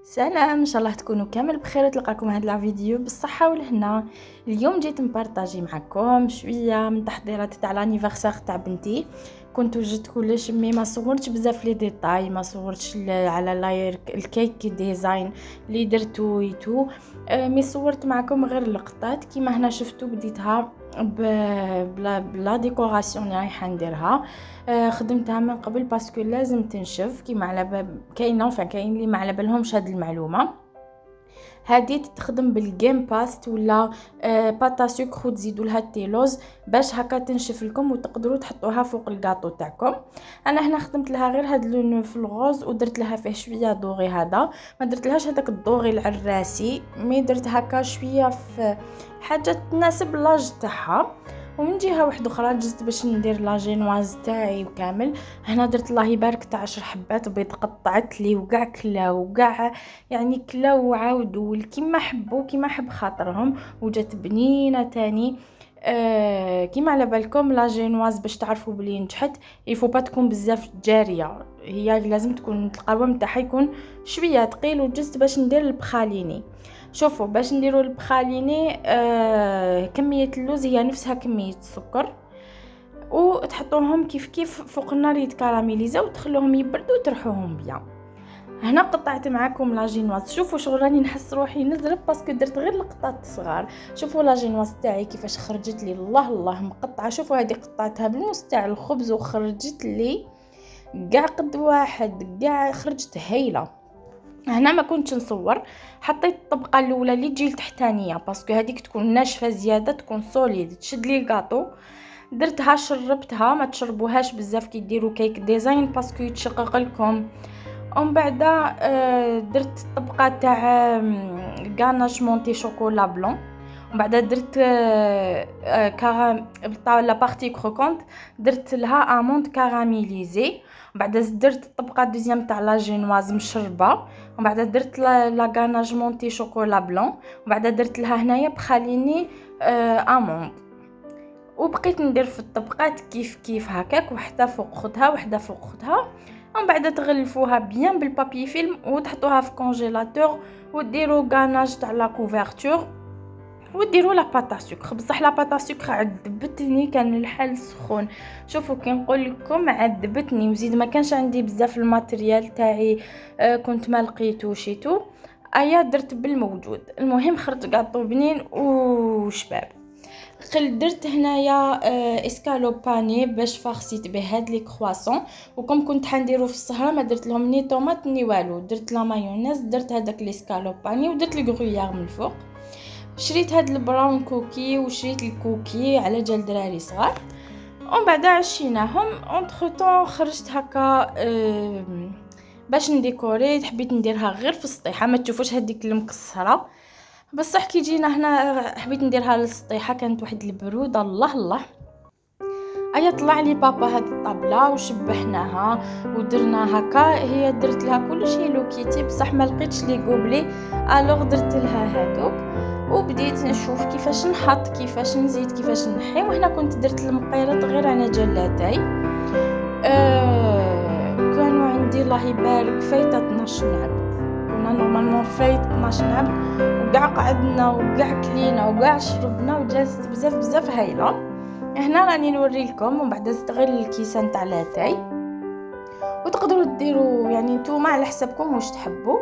سلام، ان شاء الله تكونوا كامل بخير وتلقاكم هذا الفيديو بالصحه والهنا. اليوم جيت نبارطاجي معكم شويه من تحضيرات تاع لانيفرسير تاع بنتي. كنت وجدت كلش مي ما صورتش بزاف لي ديتاي، ما صورتش على لاير الكيك ديزاين اللي درتو ويتو. مي صورت معكم غير اللقطات كيما هنا شفتوا. بديتها بلا ديكوراسيون اللي رايحه نديرها. خدمتها من قبل باسكو لازم تنشف كيما على كاين اللي ما على بالهمش هاد المعلومه. هذه تخدم بالجيم باست ولا باتا سكر وتزيدوا لها التيلوز باش هكا تنشف لكم وتقدروا تحطوها فوق الكاطو تاعكم. انا هنا خدمت لها غير هاد اللون في الغوز ودرت لها فيه شويه دوغي. هذا ما درت لهاش هذاك الدوغي العراسي، مي درت هكا شويه في حاجه تناسب لاج تاعها. ومن جهه واحده اخرى جزت باش ندير لا جينواز تاعي وكامل. هنا درت الله يبارك تاع 10 حبات بيض، قطعت لي وكاع كلاو وكاع يعني كلاو وعاودوا كيما حبوا كيما حب خاطرهم، وجات بنينه تاني. كيما على بالكم لا جينواز باش تعرفوا بلي نجحت يفو با تكون بزاف جاريه، هي لازم تكون القوام تاعها يكون شويه ثقيل. وجزت باش ندير البخاليني. شوفوا باش نديروا البخاليني كميه اللوز هي نفسها كميه السكر، وتحطوهم كيف كيف فوق النار يتكراميليزاو وتخلوهم يبردوا وترحوهم بيان. هنا قطعت معاكم لا جينواز. شوفوا شغل راني نحس روحي نزرب باسكو درت غير لقطات صغار. شوفوا لا جينواز تاعي كيفاش خرجت لي، الله مقطعه. شوفوا هذه قطعتها بالموس تاع الخبز وخرجت لي كاع قد واحد، كاع خرجت هايله. هنا ما كنتش نصور، حطيت الطبقه الاولى اللي تجي التحتانيه باسكو هذيك تكون ناشفه زياده، تكون سوليد تشد لي الكاطو. درتها شربتها، ما تشربوهاش بزاف كي ديروا كيك ديزاين باسكو يتشقق لكم. ومن بعد درت الطبقه تاع غاناش مونتي شوكولا بلون. ومن بعد درت لا بارتي كروكونت درت لها اموند كاراميليزي. ومن بعد درت الطبقه دوزيام تاع لا جينواز مشربه. ومن بعد درت لا غاناج مونتي شوكولا بلون. ومن بعد درت لها هنايا بخاليني اموند. وبقيت ندير في الطبقات كيف كيف هكاك، وحده فوق خدها وحده فوق خدها. ومن بعد تغلفوها بيان بالبابي فيلم وتحطوها في كونجيلاتور وديروا غاناج تاع لا كوفرتور وديروا لا باتا سكر. بصح لا باتا سكر عذبتني، كان الحال سخون. شوفوا كي نقول لكم عذبتني، وزيد ما كانش عندي بزاف الماتريال تاعي، كنت ما لقيتوشيتو ايا درت بالموجود. المهم خرج كاطو بنين وشباب. درت هنايا اسكالو باني باش فارسيت به هاد لي كرواسون. وكم كنت حنديرو في السهره ما درت لهم ني طوماط ني والو، درت لا مايونيز، درت هذاك ليسكالو باني ودرت الكرويار من الفوق. شريت هاد البراون كوكي وشريت الكوكي على جال دراري صغار. ومن بعد عشيناهم. اونتر طون خرجت هكا باش نديكوري. حبيت نديرها غير في السطيحه، ما تشوفوش هذيك المكسره بصح كي جينا هنا حبيت نديرها للسطيحه. كانت واحد البروده الله. ايا طلع لي بابا هاد الطابله وشبحناها ودرنا هكا. هي درت لها كل شيء لوكيتي بصح ما لقيتش لي غوبلي، الوغ درت لها هادوك. وبديت نشوف كيفاش نحط كيفاش نزيد كيفاش نحي. وهنا كنت درت المقيرط غير على جلاتاي. كانوا عندي الله يبارك فايته 12 عبد. كنا نورمالمون فايت 12 عبد، وكاع قعدنا وكاع كلينا وكاع شربنا وجلست بزاف هايله. هنا راني نوري لكم. ومن بعد استغل الكيسان تاع لاتاي، وتقدروا ديروا يعني نتوما على حسابكم واش تحبوا.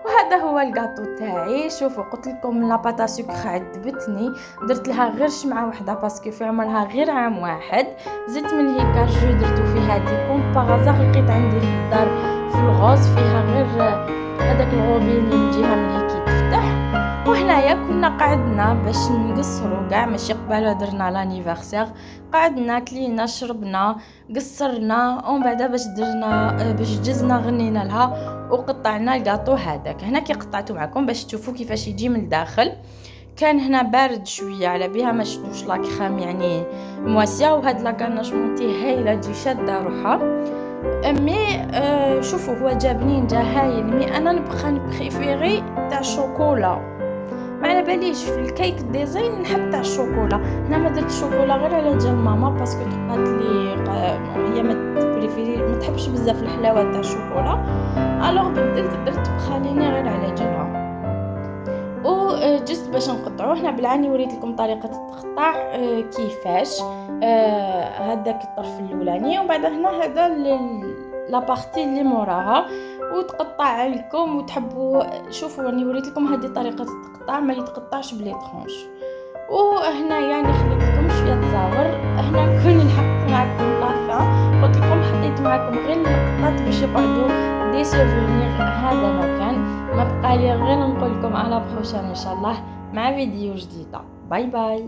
وهذا هو الكاطو تاعي. شوفوا قلت لكم لا باتا سكر عذبتني، درت لها غير شمعه واحده باسكو في عمرها غير عام واحد. زدت من هيك جو درتو في هذه كوم باغازار، لقيت عندي في الدار في الغوز فيها غير هذاك الغوبيني من جهه من هيك تفتح. وهنايا كنا قعدنا باش نقصروا كاع ماشي قباله درنا لانيفرسير. قعدنا كلينا شربنا قصرنا. ومن بعد باش جزنا غنينا لها وقطعنا الكاطو هذاك. هنا كي قطعته معكم باش تشوفوا كيفاش يجي من الداخل. كان هنا بارد شويه على بها ما شفتوش لا كريم يعني مواسيه. وهاد لا غاناش مونتي هايله تجي شاده روحها. مي شوفوا هو جا بنين جا هايل. مي انا نبغي نبريفيري تاع شوكولا ما على باليش في الكيك ديزاين نحب تاع الشوكولا. هنا ما درت الشوكولا غير على جال ماما باسكو قالت لي هي ما بريفيري ما تحبش بزاف الحلاوه تاع الشوكولا، الوغ بدلت درت بخاليني غير على جالها. و جست باش نقطعوه هنا بالعاني وريت لكم طريقه التقطاع كيفاش. هذاك الطرف الاولاني وبعد هنا هذا لا بارتي اللي موراها وتقطع لكم وتحبوا. شوفوا راني وريت لكم هذه طريقه التقطاع، ما يتقطعش بلي طرونش. وهنا يعني خليت لكم شويه تصاور. هنا نكون لحقت معكم لافا، قلت لكم حطيت معكم غير اللقطات باش يقعدوا دي سوفونير. هذا ما كان، ما بقى لي غير نقول لكم على بروشان ان شاء الله مع فيديو جديده. باي باي.